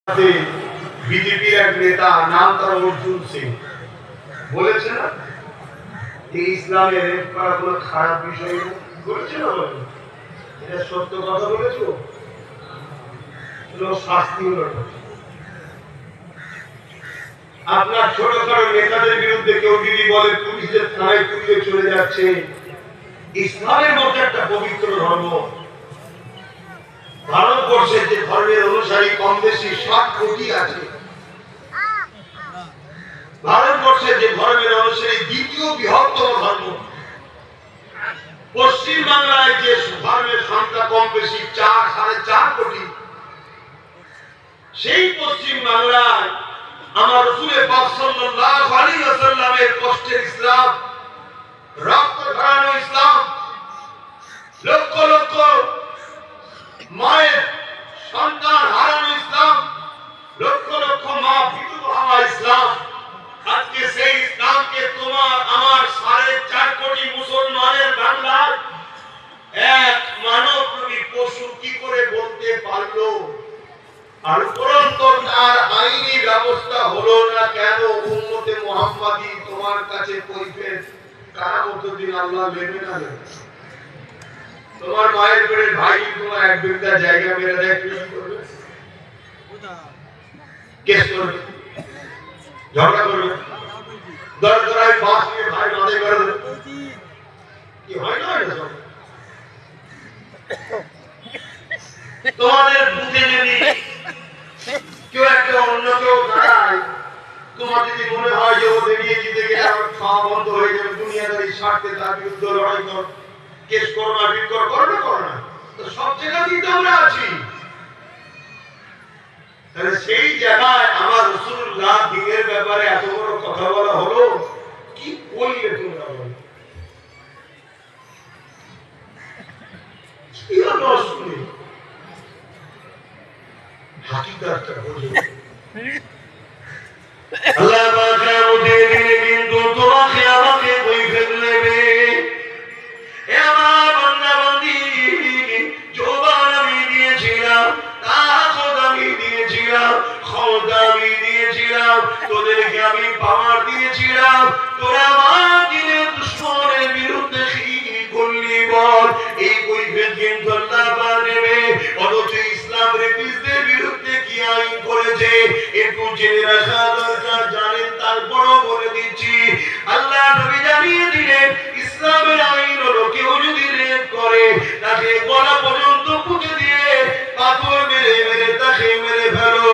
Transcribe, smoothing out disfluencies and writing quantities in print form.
বিজেপির এক নেতা নাম তার অর্জুন সিং বলেছে না এই ইসলামে রেপ করা কোনো খারাপ বিষয় বলেছে না? এটা সত্য কথা বলেছো, শাস্তি হলো না। আপনার ছোটখাটো নেতাদের বিরুদ্ধে কেউ যদি বলে পুলিশের থানায় তুলে চলে যাচ্ছে, ইসলামের মধ্যে একটা পবিত্র ধর্ম, ভারতবর্ষে যে ধর্মের অনুসারী কম বেশি 7 কোটি আছে, ভারতবর্ষে যে ধর্মের অনুসারী দ্বিতীয় বৃহত্তম ধর্ম, পশ্চিম বাংলায় যে ধর্মের সংখ্যা কম বেশি 4-4.5 কোটি, সেই পশ্চিম বাংলায় আমার রাসূল পাক সাল্লাল্লাহু আলাইহি ওয়াসাল্লামের কষ্টের ইসলাম, রক্ত ঝরানো ইসলাম, লক্ষ লক্ষ মায়ের সন্তান হারানো ইসলাম, লক্ষ লক্ষ মা বিধবা হওয়া ইসলাম, আজকে সেই ইসলামকে তোমার আমার 4.5 কোটি মুসলমানের বাংলার এক মানবরূপী পশু কি করে বলতে পারলো? আর উপরন্তু তার আইনি ব্যবস্থা হলো না কেন? উম্মতে মুহাম্মাদি তোমার কাছে কৈফিয়ত কারামত দিন আল্লাহ নেবে না? তোমার মায়ের পেটে ভাই তোমার এক বিঘা জায়গা মেরে দেয়, কি করবে? কেস করবে, ঝগড়া করবে, দরদরায় বাস নিয়ে ভাই মাঝে করে দেবে, কি হয় না? তোমাদের বুঝে যদি কেউ একটা অন্য কেউ দাঁড়ায়, তোমার যদি মনে হয় যে ও বেরিয়ে জিতে গেলে আমার খাওয়া বন্ধ হয়ে যাবে, দুনিয়াদারি স্বার্থে তার বিরুদ্ধে লড়াই কর, কেস করো না, বিট করো না, তো সব জায়গাতেই তো আমরা আছি। তাহলে সেই জায়গায় আমার রাসূলুল্লাহ দ্বীনের ব্যাপারে এত বড় কথা বলা হলো, কি বললে তোমরা? বলো কি হলো? শুনি হাকিকতটা বুঝো। আল্লাহ পাক আমাদের দিনে কিন্তু তোমাকে আমাকে কৈফিয়ত নেবে। এ আমার বান্দা বান্দি, জবান আমি দিয়েছিলাম, তাকত আমি দিয়েছিলাম, ক্ষমতা আমি দিয়েছিলাম, তোদেরকে আমি পাওয়ার দিয়েছিলাম, তোরা আমার দিনে দুশমনের বিরুদ্ধে কি করলি বল? এই কৈফিয়ত কিন্তু আল্লাহ পাক নেবে। অথচ ইসলাম রেপিসদের বিরুদ্ধে কি আইন করেছে একটু জেনে রাখা দরকার। জানেন? তারপরও বলে দিচ্ছি, আল্লাহ নবী জানিয়ে দিলেন ইসলামের আইন হলো কেউ যদি রেপ করে তাকে গলা পর্যন্ত পুঁতে দিয়ে পাথর মেরে মেরে তাকে মেরে ফেলো।